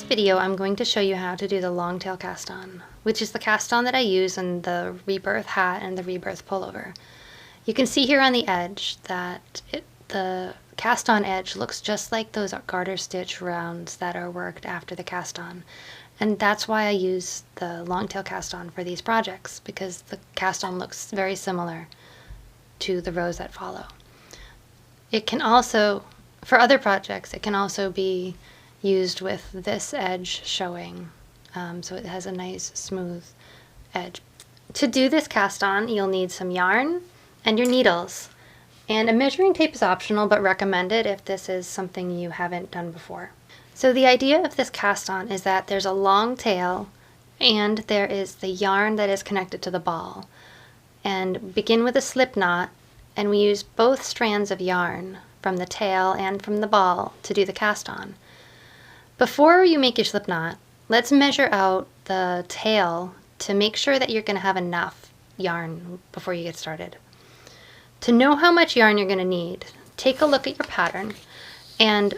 video, I'm going to show you how to do the long tail cast on, which is the cast on that I use in the rebirth hat and the rebirth pullover. You can see here on the edge that the cast on edge looks just like those garter stitch rounds that are worked after the cast on. And that's why I use the long tail cast on for these projects, because the cast on looks very similar to the rows that follow. It can also, for other projects, it can also be used with this edge showing, so it has a nice smooth edge. To do this cast on, you'll need some yarn and your needles. And a measuring tape is optional but recommended if this is something you haven't done before. So the idea of this cast on is that there's a long tail and there is the yarn that is connected to the ball. And begin with a slip knot, and we use both strands of yarn from the tail and from the ball to do the cast on. Before you make your slip knot, let's measure out the tail to make sure that you're going to have enough yarn before you get started. To know how much yarn you're going to need, take a look at your pattern, and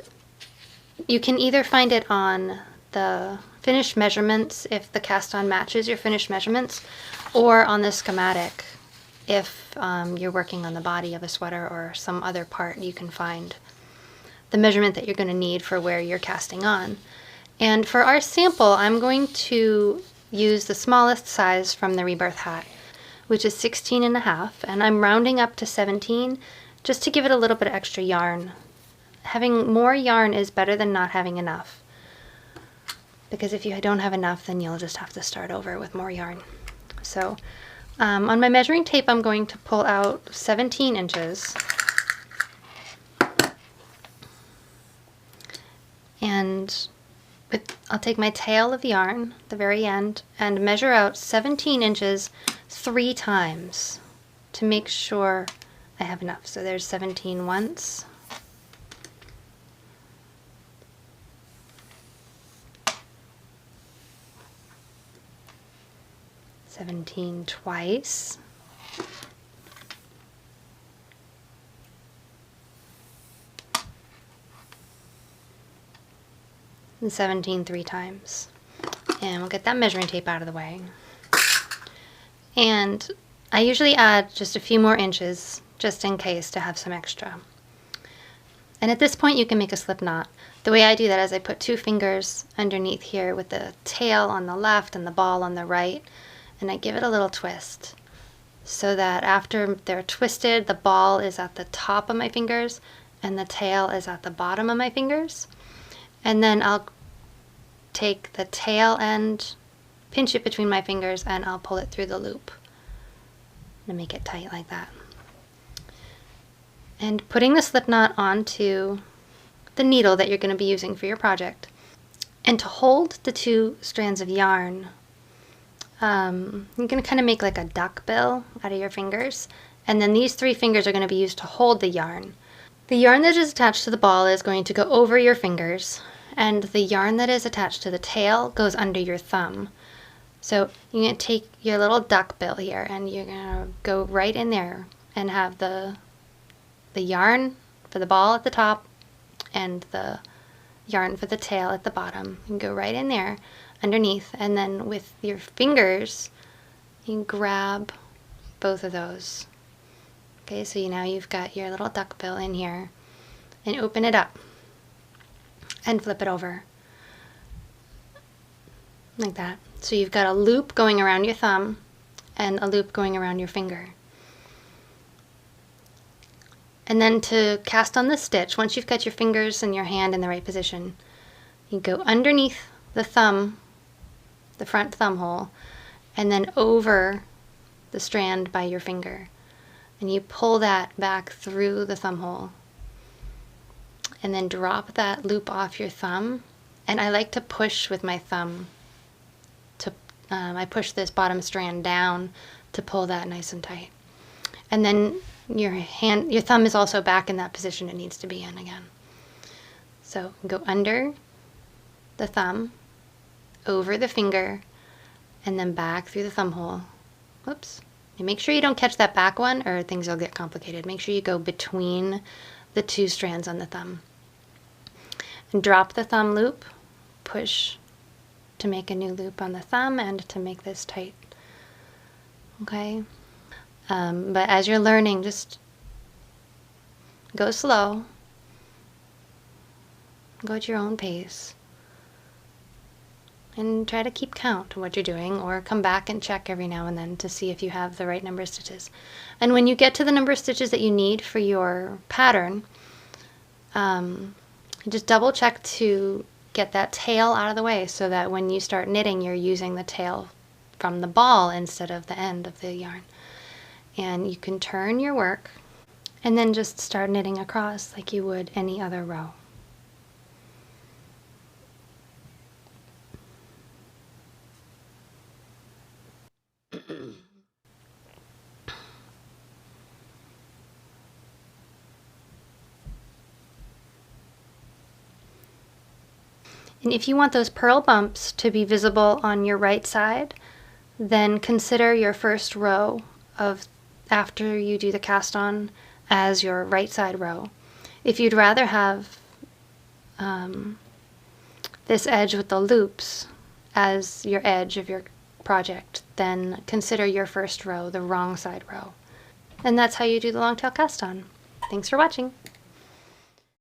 you can either find it on the finished measurements if the cast on matches your finished measurements, or on the schematic if you're working on the body of a sweater or some other part. You can find the measurement that you're going to need for where you're casting on. And for our sample, I'm going to use the smallest size from the rebirth hat, which is 16.5, and I'm rounding up to 17 just to give it a little bit of extra yarn. Having more yarn is better than not having enough, because if you don't have enough, then you'll just have to start over with more yarn. So on my measuring tape, I'm going to pull out 17 inches. And I'll take my tail of yarn, the very end, and measure out 17 inches 3 times to make sure I have enough. So there's 17 once. "17 twice. And 17 3 times. And we'll get that measuring tape out of the way. And I usually add just a few more inches just in case to have some extra. And at this point you can make a slip knot. The way I do that is I put 2 fingers underneath here with the tail on the left and the ball on the right, and I give it a little twist so that after they're twisted, the ball is at the top of my fingers and the tail is at the bottom of my fingers. And then I'll take the tail end, pinch it between my fingers, and I'll pull it through the loop and make it tight like that. And putting the slip knot onto the needle that you're going to be using for your project. And to hold the 2 strands of yarn, you're going to kind of make like a duck bill out of your fingers, and then these 3 fingers are going to be used to hold the yarn. The yarn that is attached to the ball is going to go over your fingers, and the yarn that is attached to the tail goes under your thumb. So you're going to take your little duck bill here, and you're going to go right in there and have the yarn for the ball at the top and the yarn for the tail at the bottom. You can go right in there underneath, and then with your fingers you can grab both of those. Okay, so now you've got your little duck bill in here, and open it up and flip it over like that. So you've got a loop going around your thumb and a loop going around your finger. And then to cast on the stitch, once you've got your fingers and your hand in the right position, you go underneath the thumb, the front thumb hole, and then over the strand by your finger. And you pull that back through the thumb hole. And then drop that loop off your thumb. And I like to push with my thumb. I push this bottom strand down to pull that nice and tight. And then your thumb is also back in that position it needs to be in again. So go under the thumb, over the finger, and then back through the thumb hole. Whoops. And make sure you don't catch that back one or things will get complicated. Make sure you go between the 2 strands on the thumb. And drop the thumb loop, push to make a new loop on the thumb and to make this tight. Okay? But as you're learning, just go slow. Go at your own pace. And try to keep count of what you're doing, or come back and check every now and then to see if you have the right number of stitches. And when you get to the number of stitches that you need for your pattern, just double check to get that tail out of the way so that when you start knitting, you're using the tail from the ball instead of the end of the yarn. And you can turn your work and then just start knitting across like you would any other row. And if you want those purl bumps to be visible on your right side, then consider your first row of after you do the cast on as your right side row. If you'd rather have this edge with the loops as your edge of your project, then consider your first row the wrong side row. And that's how you do the long tail cast on. Thanks for watching.